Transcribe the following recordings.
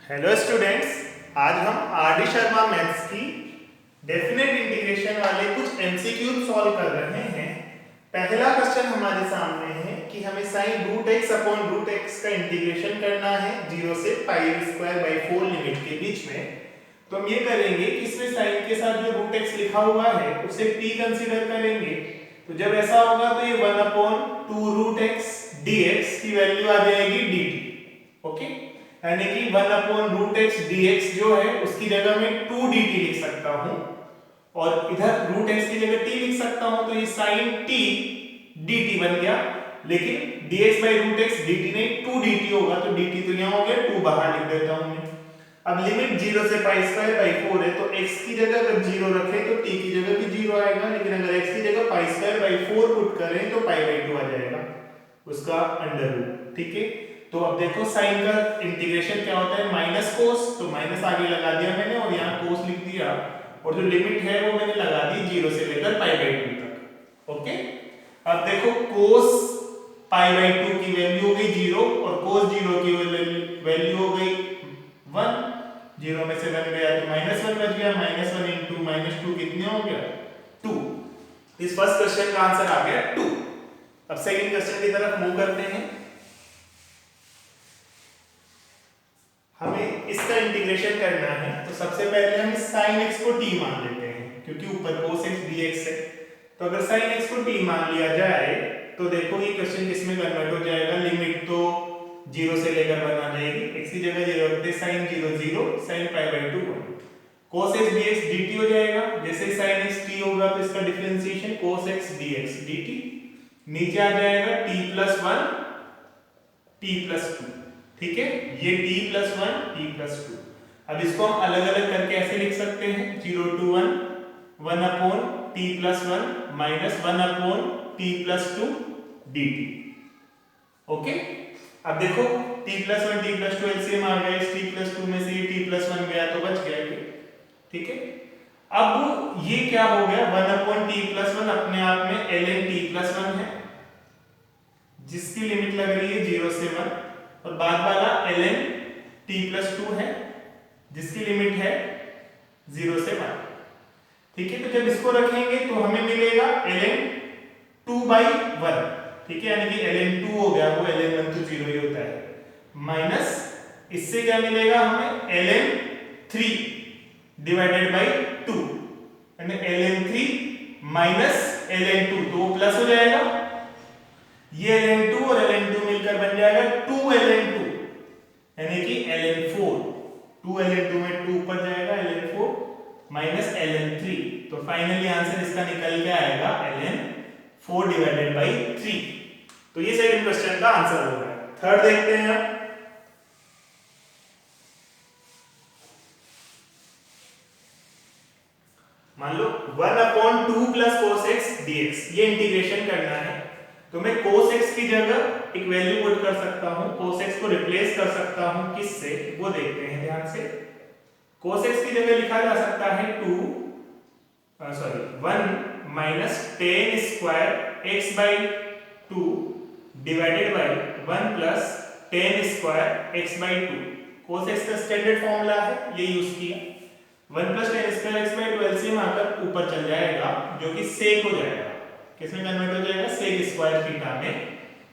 Hello students, आज हम R D Sharma maths की डेफिनेट इंटीग्रेशन वाले कुछ एमसीक्यू सॉल्व कर रहे हैं। पहला क्वेश्चन हमारे सामने है कि हमें sin root x upon root x का इंटीग्रेशन करना है 0 से पाई स्क्वायर बाई 4 लिमिट के बीच में। तो हम ये करेंगे कि इसमें sin के साथ जो रूट एक्स लिखा हुआ है उसे t कंसीडर करेंगे। तो जब ऐसा होगा तो ये 1 अपॉन 2 रूट एक्स dx की वैल्यू आ जाएगी dt। ओके, यानी कि 1 अपॉन रूट एक्स dx जो है उसकी जगह मैं 2 dt लिख सकता हूं और इधर रूट एक्स की जगह t लिख सकता हूं, तो ये sin t dt बन गया। लेकिन dx by root x dt नहीं 2 dt होगा, तो dt तो यहां हो गया, 2 बाहर लिख देता हूं मैं। अब लिमिट 0 से पाई स्क्वायर बाई 4 है, तो x की जगह अगर 0 रखें तो t की जगह भी 0 आएगा, लेकिन अगर x की जगह पाई स्क्वायर बाई 4 पुट करें तो पाई बाई 2 आ जाएगा उसका अंडर रूट। ठीक है, तो अब देखो साइन का इंटीग्रेशन क्या होता है, माइनस कोस, तो माइनस आगे लगा दिया मैंने और यहाँ कोस लिख दिया, और जो लिमिट है वो मैंने लगा दी 0 से लेकर पाई बाई 2 तक। ओके, अब देखो कोस पाई बाई 2 की वैल्यू हो गई 0 और कोस 0 की वैल्यू हो गई 1। 0 में से 1 गया तो -1 बच गया, -1 इंटू -2 कितने हो गया 2। इस फर्स्ट क्वेश्चन का आंसर आ गया 2। अब सेकंड क्वेश्चन की तरफ मूव करते हैं। हमें इसका इंटीग्रेशन करना है, तो सबसे पहले हम sin x को t मान लेते हैं क्योंकि ऊपर cos x dx है। तो अगर sin x को t मान लिया जाए तो देखो ये क्वेश्चन किसमें कन्वर्ट हो जाएगा, लिमिट तो 0 से लेकर 1 आ जाएगी, x की जगह 0 रखते sin 0 0 sin pi by 2 1, cos x dx dt हो जाएगा। जैसे sin x t होगा तो इसका differentiation cos x dx dt, नीचे आ जाएगा t plus 1 t plus 2। ठीक है, ये t plus 1 t plus 2। अब इसको हम अलग अलग करके ऐसे लिख सकते हैं 0 to 1 1 upon t plus 1 minus 1 upon t plus 2 dt। ओके, अब देखो t plus 1 t plus 2 LCM आ गया, इस t plus 2 में से ये t plus 1 गया तो बच गया ये। ठीक है, अब ये क्या हो गया, 1 upon t plus 1 अपने आप में ln t plus 1 है जिसकी लिमिट लग रही है 0 से 1, और बाद वाला ln t plus 2 है जिसकी लिमिट है 0 से 1। ठीक है, तो जब इसको रखेंगे तो हमें मिलेगा ln 2 by 1। ठीक है, यानी कि ln 2 हो गया, वो ln 1 तो 0 ही होता है, माइनस इससे क्या मिलेगा हमें ln 3 डिवाइडेड बाई 2, यानी ln 3 माइनस ln 2, तो वो प्लस हो जाएगा। ये ln 2 और ln 2 मिलकर बन जाएगा 2 ln 2, यानी कि ln 4। 2 ln 2 में 2 ऊपर जाएगा, ln 4 माइनस ln 3, तो फाइनली आंसर इसका निकल के आएगा ln 4 डिवाइडेड बाई 3। तो ये सेकंड क्वेश्चन का आंसर हो गया। थर्ड देखते हैं अब। मान लो 1 upon 2 plus cos x dx, ये इंटीग्रेशन करना है, तो मैं cos x की जगह एक वैल्यू पुट कर सकता हूं, cos x को रिप्लेस कर सकता हूं किससे, वो देखते हैं ध्यान से। cos x की जगह लिखा जा सकता है 1 minus ten square x by 2 divided by 1 plus ten square x by 2। cos x का स्टैंडर्ड फॉर्मूला है, ये यूज किया। 1 plus ten square x by 2 LCM आकर ऊपर चल जाएगा जो कि सेक हो जाएगा, किसमें कन्वर्ट हो जाएगा, सेक स्क्वायर थीटा में,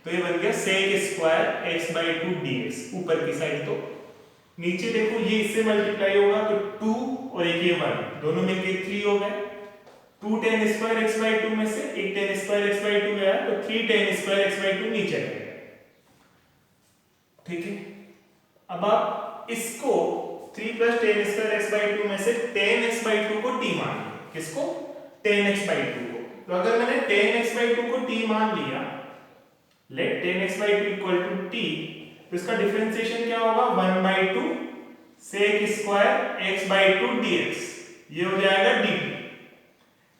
तो ये बन गया sec square x by 2 dx ऊपर की साइड। तो नीचे देखो ये इससे मल्टीप्लाई होगा तो 2 और एक ये 1 दोनों मिलके 3 हो गए। 2 tan स्क्वायर x बाई 2 में से एक tan स्क्वायर x बाई 2 गया, तो 3 tan स्क्वायर x बाई 2 नीचे आ गया। ठीक है, अब आप इसको 3 plus tan square x by 2 में से tan x बाई 2 को t मान लिया, किसको, tan x बाई 2 को। तो अगर मैंने tan x बाई 2 को t मान लिया, let tan x by 2 equal to t, तो इसका डिफरेंशिएशन क्या होगा, 1 by 2 sec square x by 2 dx, ये हो जाएगा dt,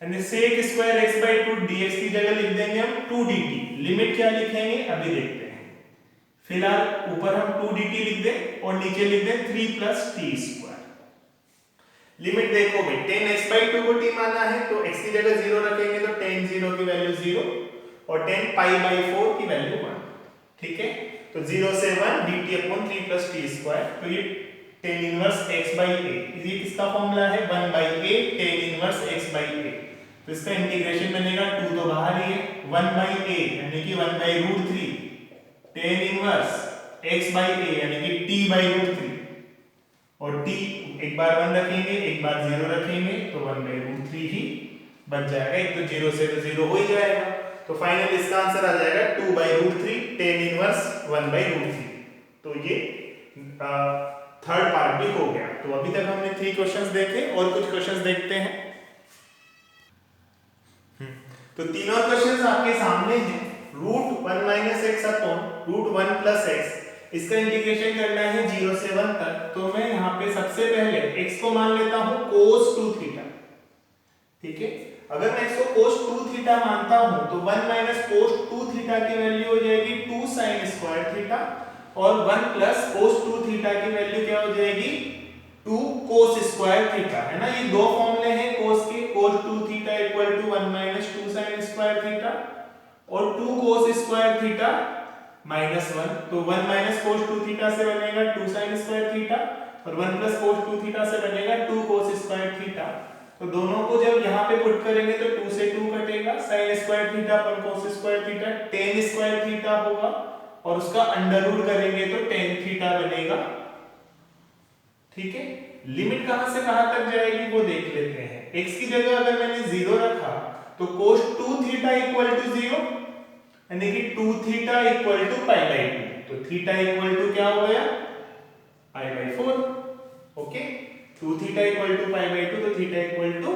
यानी sec square x by 2 dx की जगह लिख देंगे हम 2 dt। लिमिट क्या लिखेंगे अभी देखते हैं, फिलहाल ऊपर हम 2 dt लिख दें और नीचे लिख दें 3 प्लस t स्क्वायर। लिमिट देखो भाई, tan x बाई 2 को t माना है तो x की जगह 0 रखेंगे तो tan 0 की वैल्यू 0 और tan पाई बाई 4 की वैल्यू 1। ठीक है, तो 0 से 1 dt upon 3 plus t square, तो ये tan inverse x by a. ये किसका फॉर्मूला है, 1 by a tan inverse x by a. तो इसका इंटीग्रेशन बनेगा 2 तो बाहर ही है, 1 बाई ए यानी कि 1 by root 3 tan inverse x by a यानी कि t बाई रूट 3 और t एक बार 1 रखेंगे एक बार 0 रखेंगे तो 1 बाई रूट 3 ही बच जाएगा। एक तो 0 से तो 0 हो ही जाएगा। तो फाइनल इसका आंसर आ जाएगा 2 by root 3 tan inverse 1 by root 3। तो ये थर्ड पार्ट भी हो गया। तो अभी तक हमने 3 क्वेश्चंस देखे और कुछ क्वेश्चंस देखते हैं। तो तीनों क्वेश्चंस आपके सामने हैं। Root 1 minus x upon root 1 plus x, इसका इंटीग्रेशन करना है 0 से 1 तक। तो मैं यहाँ पे सबसे पहले x को मान लेता हूँ cos 2 थीटा। ठीक है, अगर मैं इसको cos 2 थीटा मानता हूँ तो 1 माइनस cos 2 थीटा की वैल्यू हो जाएगी 2 sin स्क्वायर थीटा और 1 प्लस cos 2 थीटा की वैल्यू क्या हो जाएगी 2 cos स्क्वायर थीटा, है ना। ये दो फॉर्मूले हैं cos के, cos 2 theta equal to 1 minus 2 sin square theta और 2 cos स्क्वायर थीटा माइनस 1। तो 1 माइनस cos 2 थीटा से बनेगा 2 sin स्क्वायर थीटा और 1 प्लस cos 2 थीटा से बनेगा 2 cos स्क्वायर थीटा। तो दोनों को जब यहाँ पे पुट करेंगे तो 2 से 2 कटेगा, sin स्क्वायर थीटा पर cos square theta tan square theta होगा और उसका अंडर रूट करेंगे तो tan थीटा बनेगा। ठीक है, लिमिट कहां से कहां तक जाएगी वो देख लेते हैं। x की जगह अगर मैंने 0 रखा तो cos 2 थीटा इक्वल टू 0 यानी कि 2 theta equal to pi by 2। तो थीटा इक्वल टू क्या हो गया pi by 4। Okay, 2 theta equal to pi by 2 तो theta equal to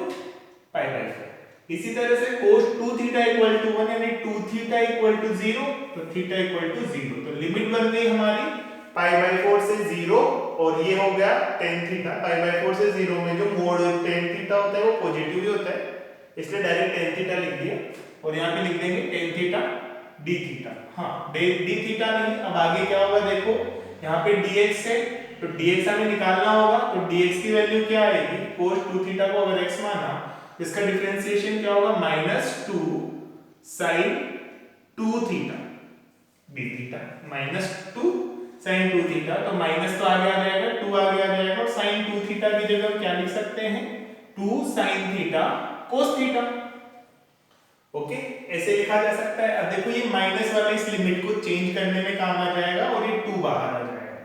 pi by 4। इसी तरह से cos 2 थीटा इक्वल टू 1 यानी 2 थीटा इक्वल टू 0 तो थीटा इक्वल टू 0। तो लिमिट बन गई हमारी पाई बाई 4 से 0 और ये हो गया tan थीटा। पाई बाई 4 से 0 में जो मोड tan थीटा होता है वो पॉजिटिव ही होता है, इसलिए डायरेक्ट tan थीटा लिख दिया और यहाँ पे लिख देंगे tan थीटा d थीटा। हाँ, d थीटा नहीं, अब आगे क्या होगा देखो, यहाँ पे dx है तो dx हमें निकालना होगा। तो dx की वैल्यू क्या आएगी, cos 2 थीटा को अगर x माना इसका डिफरेंशिएशन क्या होगा minus 2 sin 2 theta d theta minus 2 sin 2 theta. तो माइनस तो आगे आ जाएगा 2 आगे आ जाएगा और sin 2 थीटा की जगह हम क्या लिख सकते हैं 2 sin theta cos theta. Okay, ऐसे लिखा जा सकता है। अब देखो ये माइनस वाला इस लिमिट को चेंज करने में काम आ जाएगा और ये 2 बाहर आ जाएगा।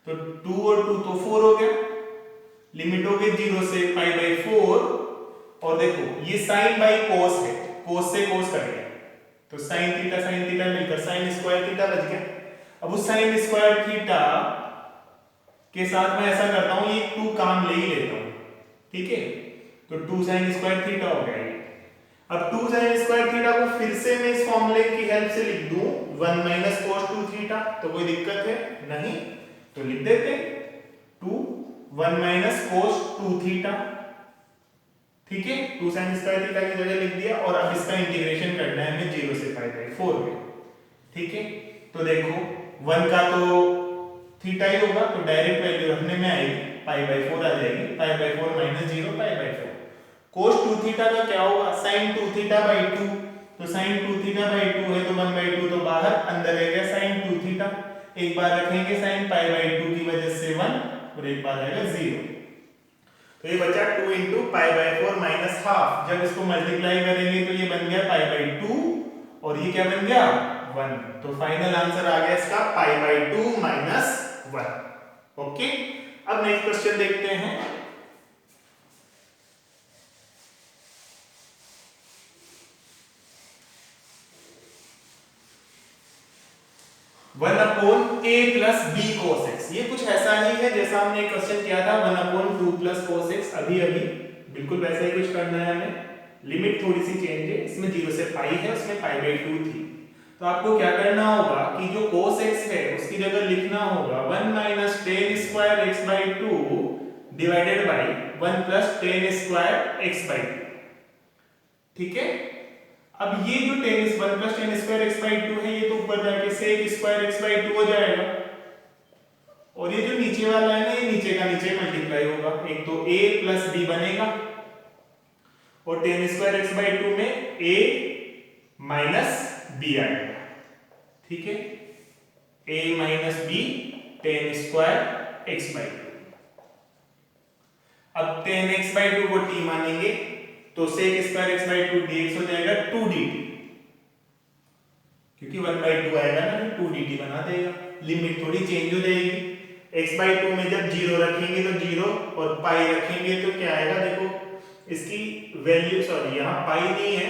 तो 2 और 2 तो 4 हो गया, लिमिट हो गई 0 से पाई बाई 4 और देखो ये sin बाई cos है, cos से cos कट गया तो sin थीटा मिलकर sin स्क्वायर थीटा बच गया। अब उस sin स्क्वायर थीटा के साथ मैं ऐसा करता हूं ये 2 काम ले ही लेता हूं। ठीक है, तो 2 sin स्क्वायर थीटा हो गया। अब 2 sin स्क्वायर थीटा को फिर से मैं इस फॉर्मूले की हेल्प से लिख दूं 1 माइनस cos 2 थीटा। तो कोई दिक्कत है नहीं, तो लिख देते 2 1 माइनस cos 2 थीटा। ठीक है, 2 sin स्क्वायर थीटा की जगह लिख दिया और अब इसका इंटीग्रेशन करना है हमें 0 से पाई बाई 4 में। ठीक है, तो देखो 1 का तो थीटा ही होगा तो डायरेक्ट वैल्यू रखने में आएगी पाई बाई 4 आ जाएगी, पाई by 4 minus 0 pi by 4। cos 2 theta का क्या होगा sin 2 थीटा बाई 2। तो sin 2 थीटा बाई 2 है तो 1 बाई 2 तो बाहर, अंदर रहेगा sin 2 थीटा। एक बार रखेंगे sin पाई बाई 2 की वजह से 1 और एक बार आएगा 0। तो ये बचा 2 into pi by 4 minus half. जब इसको मल्टीप्लाई करेंगे तो ये बन गया पाई बाई 2 और ये क्या बन गया 1। तो फाइनल आंसर आ गया इसका पाई बाई 2 माइनस 1। ओके, अब नेक्स्ट क्वेश्चन देखते हैं। 1 upon a plus b cos x। ये कुछ ऐसा ही है जैसा हमने एक क्वेश्चन किया था 1 अपॉन 2 प्लस cos x। अभी बिल्कुल वैसा ही कुछ करना है हमें, लिमिट थोड़ी सी चेंज है, इसमें 0 से पाई है उसमें पाई बाई 2 थी। तो आपको क्या करना होगा कि जो cos x है उसकी जगह लिखना होगा 1 minus tan square x by 2 divided by 1 plus tan square x by 2। ठीक है, अब ये जो tan 1 plus tan square x by 2 है ये तो ऊपर जाके sec स्क्वायर x बाई 2 हो जाएगा और ये जो नीचे वाला है ना ये नीचे का नीचे मल्टीप्लाई होगा। एक तो a प्लस b बनेगा और tan स्क्वायर x बाई 2 में a माइनस b आएगा। ठीक है, a minus b tan square x by 2। अब tan x/2 को t मानेंगे तो sec स्क्वायर x/2 dx हो जाएगा 2dt, क्योंकि 1/2 आएगा ना, 2dt बना देगा। लिमिट थोड़ी चेंज हो जाएगी, x/2 में जब 0 रखेंगे तो 0 और पाई रखेंगे तो क्या आएगा, देखो इसकी वैल्यू, सॉरी यहाँ पाई नहीं है,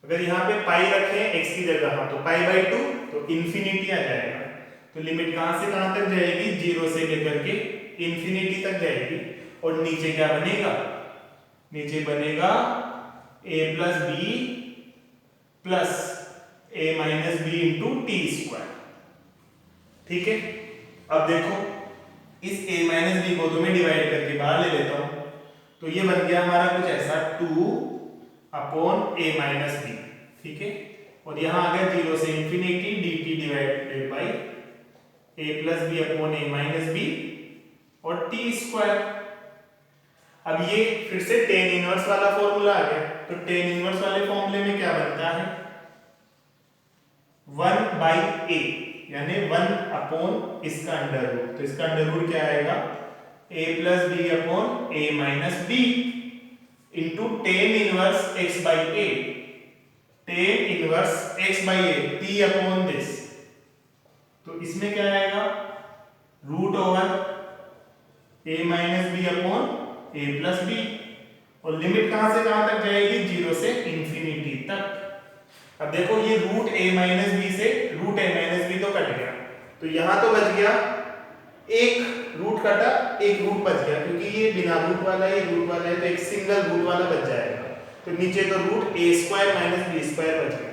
अगर यहाँ पे पाई रखें x की जगह तो π/2 तो इंफिनिटी आ जाएगा। तो लिमिट कहां से कहां तक जाएगी, 0 से लेकर के इंफिनिटी तक जाएगी। और नीचे क्या बनेगा, नीचे बनेगा a + b plus a - b into T square. ठीक है, अब देखो इस a - b को तो मैं डिवाइड करके बाहर ले लेता हूं, तो ये बन गया हमारा कुछ ऐसा 2/a - b। ठीक है, और यहां आ गया 0 से infinity dt divided by a + b/a - b और टी स्क्वायर। अब ये फिर से tan इनवर्स वाला फॉर्मूला आ गया, तो tan इनवर्स वाले फॉर्मूले में क्या बनता है, 1/a यानी 1 इसका अंडर रूट, तो इसका अंडर रूट क्या आएगा, a + b/a - b into tan inverse x/a, tan inverse x/a t/this। तो इसमें क्या आएगा, root over a - b/a + b, और लिमिट कहां से कहां तक जाएगी, 0 से इंफिनिटी तक। अब देखो ये रूट a - b से रूट a - b तो कट गया, तो यहां तो बच गया एक रूट कटा, एक रूट बच गया, क्योंकि ये बिना रूट वाला है, रूट वाला है, तो एक सिंगल रूट वाला बच जाएगा। तो नीचे तो रूट a² - b² बच गया।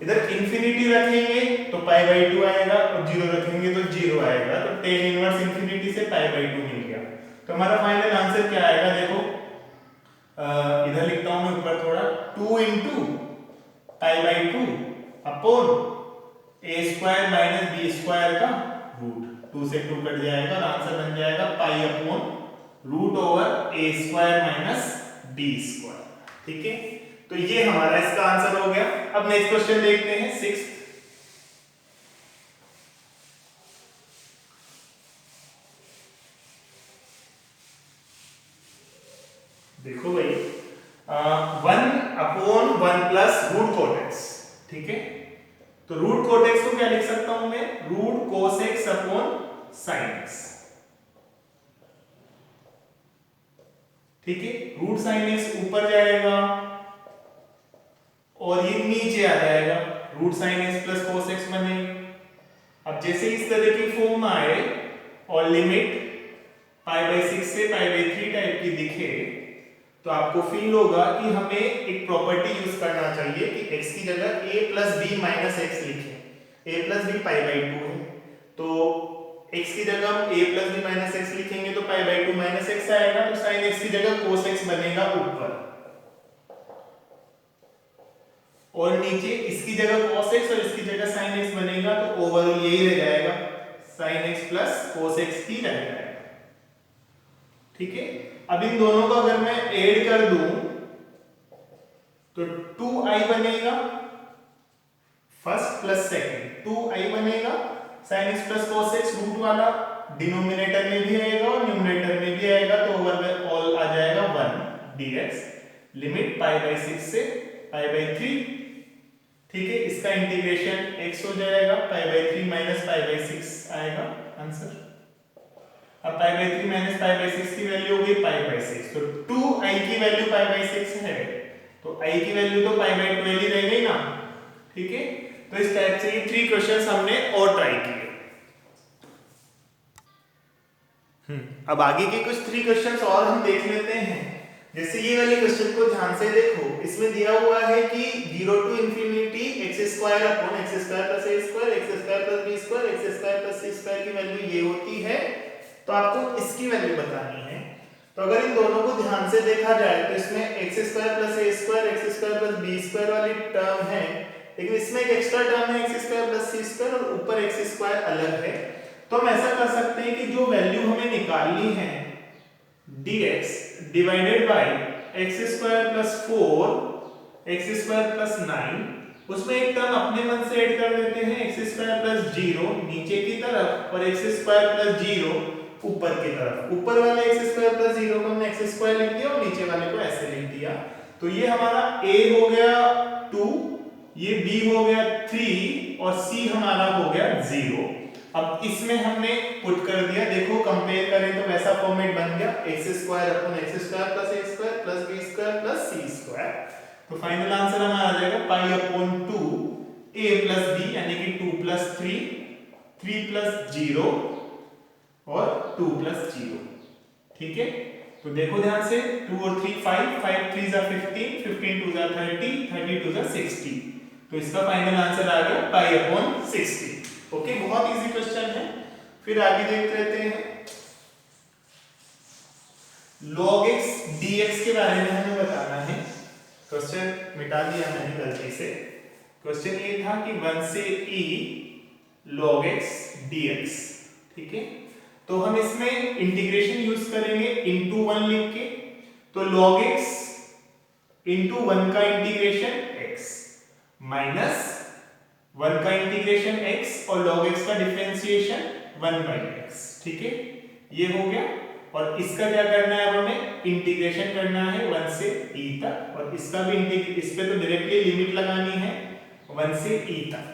इधर इंफिनिटी रखेंगे तो π/2 आएगा, और 0 रखेंगे तो 0 आएगा, तो tan इनवर्स इंफिनिटी से π/2 मिल गया। तो हमारा फाइनल आंसर क्या आएगा, देखो इधर लिखता हूं मैं ऊपर थोड़ा, 2 × π/2 अपॉन a² - b² का रूट, 2 से 2 कट जाएगा और आंसर बन जाएगा π/√a² - b²। ठीक है, तो ये हमारा इसका आंसर हो गया। अब नेक्स्ट क्वेश्चन देखते हैं, 6th। देखो भाई 1/1 प्लस रूट कोटेक्स। ठीक है, तो रूट कोटेक्स को क्या लिख सकता हूं मैं, रूट कोसेक्स अपॉन साइन एक्स। ठीक है, रूट साइन एक्स ऊपर जाएगा और ये नीचे आ जाएगा, root sine x plus cos x बनेगा। अब जैसे इस तरह की फॉर्म आए और लिमिट π/6 से π/3 टाइप की दिखे, तो आपको फील होगा कि हमें एक प्रॉपर्टी यूज करना चाहिए कि x की जगह a + b - x लिखें। a + b π/2 है, तो x की जगह हम a + b - x लिखेंगे तो π/2 - x आएगा, तो sin x की जगह cos x बनेगा ऊपर, और नीचे इसकी जगह cos x और इसकी जगह sin x बनेगा, तो ओवरऑल यही रह जाएगा, sin x + cos x ही रह जाएगा। ठीक है, अब इन दोनों को अगर मैं ऐड कर दूं तो 2i बनेगा, फर्स्ट प्लस सेकंड 2i बनेगा, sin x + cos x root वाला डिनोमिनेटर में भी आएगा और न्यूमरेटर में भी आएगा, तो ओवरऑल आ जाएगा 1 dx, लिमिट π/6 से π/3। ठीक है, इसका इंटीग्रेशन x हो जाएगा, π/3 - π/6 आएगा आंसर। अब π/3 - π/6 की वैल्यू हो गई π/6, तो 2i की वैल्यू π/6 है, तो i की वैल्यू तो π/12 ही रह गई ना। ठीक है, तो इस टाइप से ये 3 क्वेश्चंस हमने और ट्राई किए। अब आगे के कुछ 3 क्वेश्चंस और हम देख लेते हैं। जैसे ये वाले क्वेश्चन को ध्यान से देखो, इसमें दिया हुआ है कि 0 to infinity x² upon x² + a² x² + b² x² + c² की वैल्यू ये होती है, तो आपको इसकी वैल्यू बतानी है। तो अगर इन दोनों को ध्यान से देखा जाए तो इसमें x² + a² x² + b² वाली टर्म है, लेकिन इसमें एक एक्स्ट्रा टर्म है x² + c² और ऊपर x² अलग है। तो हम ऐसा कर सकते हैं कि जो वैल्यू हमें निकालनी है dx divided by x² + 4 x² + 9, उसमें एक टर्म अपने मन से ऐड कर देते हैं x² + 0 नीचे की तरफ और x² + 0 ऊपर की तरफ। ऊपर वाले x स्क्वायर प्लस 0 को हमने x स्क्वायर लिख दिया और नीचे वाले को ऐसे लिख दिया। तो ये हमारा a हो गया 2, ये b हो गया 3 और c हमारा हो गया 0। अब इसमें हमने पुट कर दिया, देखो कंपेयर करें तो वैसा फॉर्मेट बन गया x square upon x square plus a square plus b square plus c square. तो फाइनल आंसर हमारा आ जाएगा pi upon 2 a plus b यानी कि 2 प्लस 3, 3 प्लस 0 और 2 प्लस 0। ठीक है, तो देखो ध्यान से 2 और 3 5, 5 3 जा 15, 15 2 जा 30, 30 2 जा 60। तो इसका फाइनल आंसर आ गया पाई अपॉन 60। ओके, बहुत इजी क्वेश्चन है। फिर आगे देख लेते हैं। log x dx के बारे में हमें बताना है। क्वेश्चन मिटा दिया मैंने गलती से। क्वेश्चन ये था कि 1 से e log x dx। ठीक है, तो हम इसमें इंटीग्रेशन यूज करेंगे इनटू 1 लिख के। तो log x इनटू 1 का इंटीग्रेशन x माइनस 1 का इंटीग्रेशन x और log x का डिफरेंशिएशन 1/x। ठीक है, ये हो गया। और इसका क्या करना है, अब हमें इंटीग्रेशन करना है 1 से e तक, और इसका भी इस पे तो डायरेक्टली लिमिट लगानी है 1 से e तक।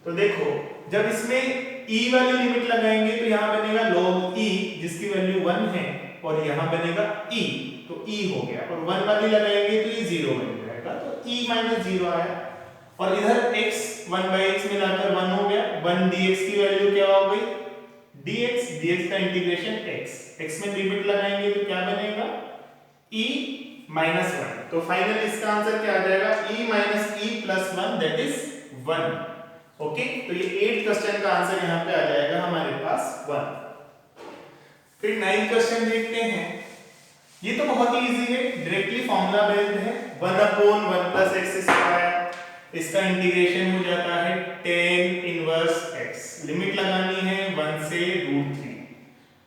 तो देखो जब इसमें e वाली लिमिट लगाएंगे तो यहाँ बनेगा log e जिसकी वैल्यू 1 है, और यहाँ बनेगा e, तो e हो गया। और 1 वाली लगाएंगे तो ये 0 बन जाएगा, तो e माइनस 0 आया। और इधर x 1/x मिलाकर 1 हो गया। 1 dx की वैल्यू क्या हो गई, dx का इंटीग्रेशन x में लिमिट लगाएंगे तो क्या बनेगा e माइनस 1। तो फाइनल इसका आंसर क्या आ जाएगा, e minus e plus 1 that is 1। Okay, तो ये 8th क्वेश्चन का आंसर यहाँ पे आ जाएगा हमारे पास 1। फिर 9th क्वेश्चन देखते हैं। ये तो बहुत ही इजी है, डायरेक्टली फॉर्मूला बेस्ड है। 1 अपॉन 1 प्लस एक्स स्क्वायर, इसका इंटीग्रेशन हो जाता है tan इनवर्स x। लिमिट लगानी है 1 से √3।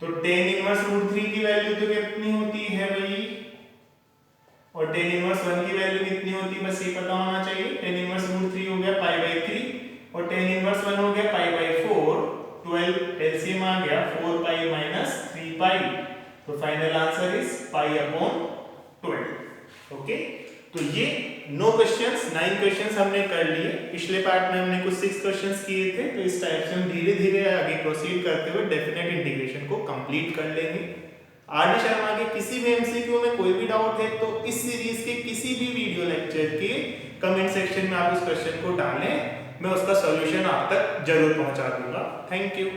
तो tan इनवर्स √3 की वैल्यू तो कितनी होती है भाई, और tan इनवर्स 1 की वैल्यू कितनी होती है, बस ये पता होना चाहिए। tan इनवर्स √3 हो गया π/3 और tan इनवर्स 1 हो गया π/4। 12 एलसीएम आ गया 4π माइनस 3π। तो फाइनल आंसर इज π/12। ओके, तो ये 9 क्वेश्चंस 9 क्वेश्चंस हमने कर लिए। पिछले पार्ट में हमने कुछ 6 क्वेश्चंस किए थे, तो इस टाइप से हम धीरे धीरे आगे प्रोसीड करते हुए डेफिनेट इंटीग्रेशन को कंप्लीट कर लेंगे। आरडी शर्मा के किसी भी एमसीक्यू में कोई भी डाउट है तो इस सीरीज के किसी भी वीडियो लेक्चर के कमेंट सेक्शन में आप उस क्वेश्चन को डालें, मैं उसका सॉल्यूशन आप तक जरूर पहुंचा दूंगा। Thank you.